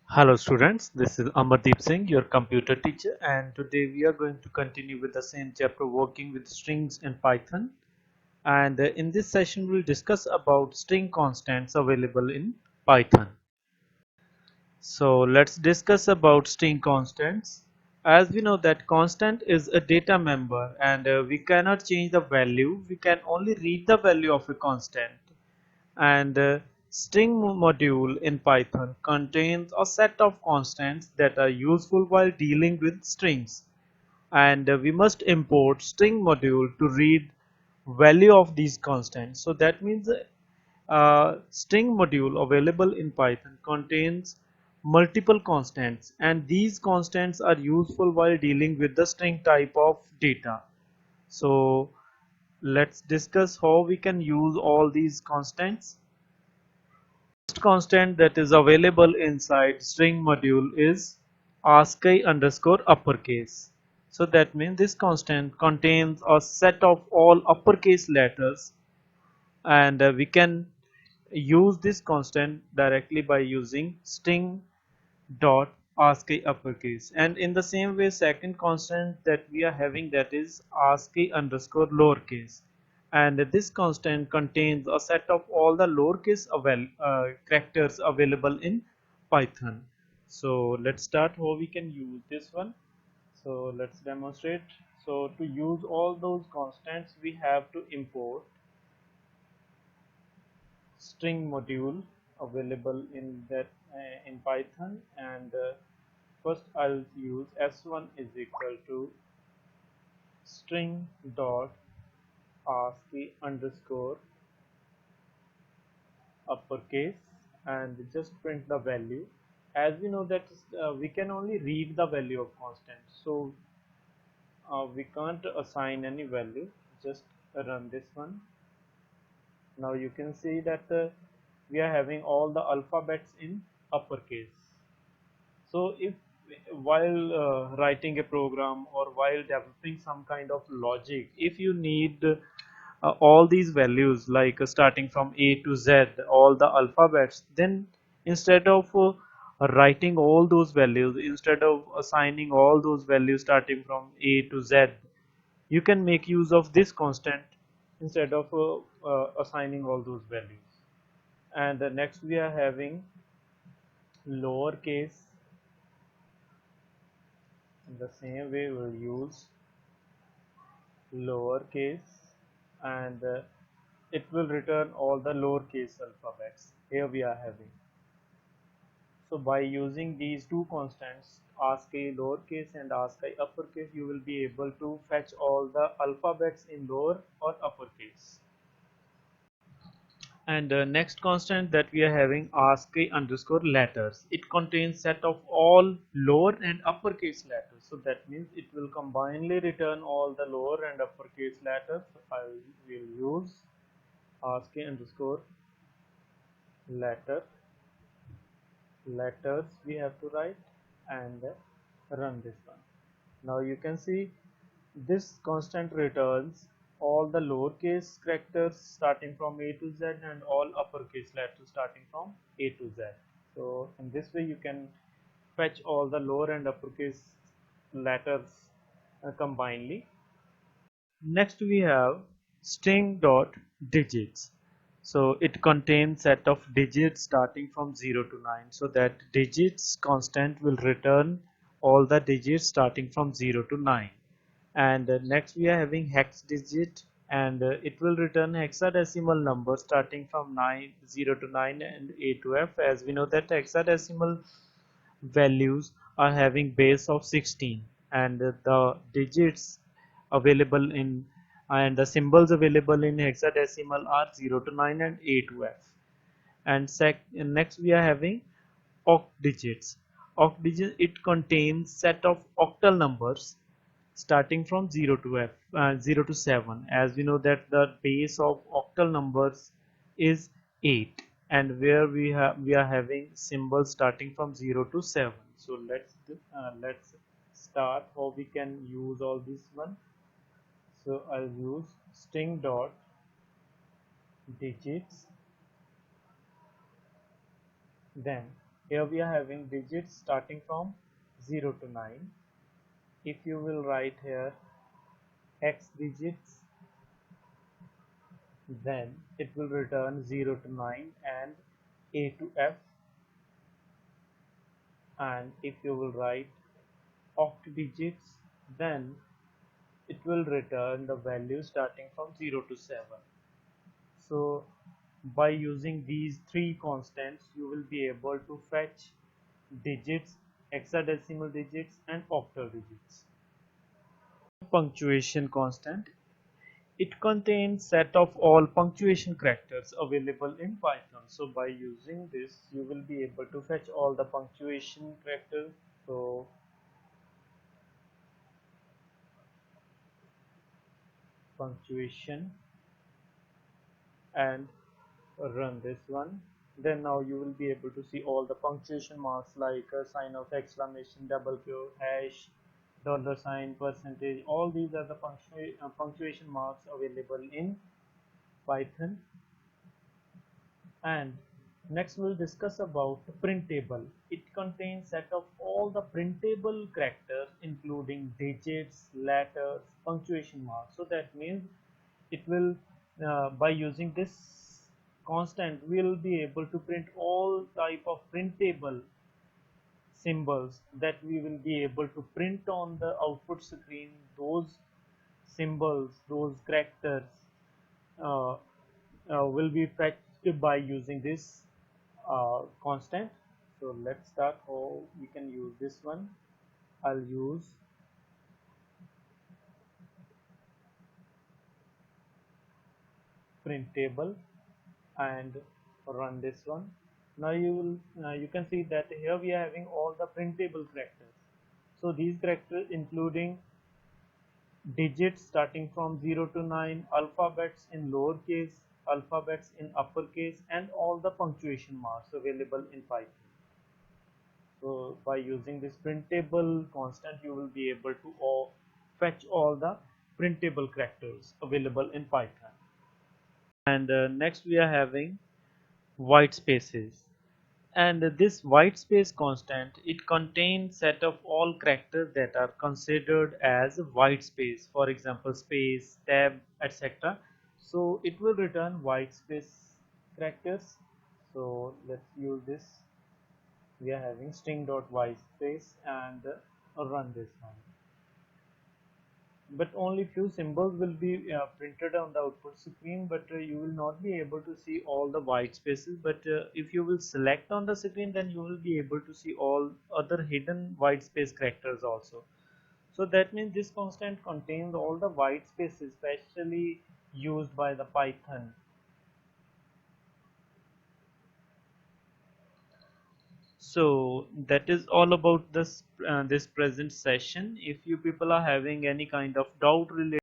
Hello students, this is Amardeep Singh, your computer teacher, and today we are going to continue with the same chapter working with strings in Python. And in this session we'll discuss about string constants available in Python. So let's discuss about string constants. As we know that constant is a data member and we cannot change the value, we can only read the value of a constant. And string module in Python contains a set of constants that are useful while dealing with strings, and we must import string module to read value of these constants. So that means string module available in Python contains multiple constants, and these constants are useful while dealing with the string type of data. So let's discuss how we can use all these constants. Constant that is available inside string module is ASCII underscore uppercase. So that means this constant contains a set of all uppercase letters, and we can use this constant directly by using string dot ASCII uppercase. And in the same way, second constant that we are having, that is ASCII underscore lowercase, and this constant contains a set of all the lowercase characters available in Python. So let's start how we can use this one. So let's demonstrate. So to use all those constants we have to import string module available in that in Python. And first I'll use s1 is equal to string dot ASCII underscore uppercase, and just print the value. As we know that we can only read the value of constant, so we can't assign any value. Just run this one. Now you can see that we are having all the alphabets in uppercase. So if while writing a program or while developing some kind of logic, if you need all these values like starting from A to Z, all the alphabets, then instead of writing all those values, instead of assigning all those values starting from A to Z, you can make use of this constant instead of assigning all those values. And next we are having lowercase. In the same way we'll use lowercase, and it will return all the lowercase alphabets. Here we are having. So by using these two constants, ASCII lowercase and ASCII uppercase, you will be able to fetch all the alphabets in lower or uppercase. And next constant that we are having, ASCII underscore letters. It contains set of all lower and uppercase letters. So that means it will combinedly return all the lower and uppercase letters. I will use ASCII underscore letters we have to write, and run this one. Now you can see this constant returns all the lowercase characters starting from A to Z and all uppercase letters starting from A to Z. So in this way you can fetch all the lower and uppercase letters combinedly. Next we have string dot digits. So it contains set of digits starting from 0 to 9. So that digits constant will return all the digits starting from 0 to 9. And next we are having hex digit, and it will return hexadecimal number starting from 0 to 9 and A to F. As we know that hexadecimal values are having base of 16, and the digits available in and the symbols available in hexadecimal are 0 to 9 and A to F. And next we are having oct digits. Oct digits, it contains set of octal numbers starting from 0 to 0 to 7. As we know that the base of octal numbers is 8, and where we are having symbols starting from 0 to 7. So let's start how we can use all this one. So I'll use string dot digits Then here we are having digits starting from 0 to 9. If you will write here hex digits, then it will return 0 to 9 and A to F. And if you will write oct digits, then it will return the value starting from 0 to 7. So by using these three constants, you will be able to fetch digits, hexadecimal digits and octal digits. Punctuation constant. It contains set of all punctuation characters available in Python. So by using this, you will be able to fetch all the punctuation characters. So punctuation, and run this one. Then now you will be able to see all the punctuation marks like a sign of exclamation, double quote, hash, dollar sign, percentage. All these are the punctuation marks available in Python. And next we'll discuss about printable. It contains set of all the printable characters including digits, letters, punctuation marks. So that means it will by using this constant we'll be able to print all type of printable symbols that we will be able to print on the output screen. Those symbols, those characters uh, will be fetched by using this constant. So let's start how we can use this one. I'll use printable and run this one. Now you can see that here we are having all the printable characters. So these characters including digits starting from 0 to 9, alphabets in lowercase, alphabets in uppercase, and all the punctuation marks available in Python. So by using this printable constant, you will be able to fetch all the printable characters available in Python. And next we are having white spaces. And this white space constant, it contains set of all characters that are considered as white space. For example, space, tab, etc. So it will return white space characters. So let's use this. We are having string dot whitespace and run this one. But only few symbols will be printed on the output screen, but you will not be able to see all the white spaces. But if you will select on the screen, then you will be able to see all other hidden white space characters also. So that means this constant contains all the white spaces specially used by the Python. So that is all about this present session. If you people are having any kind of doubt related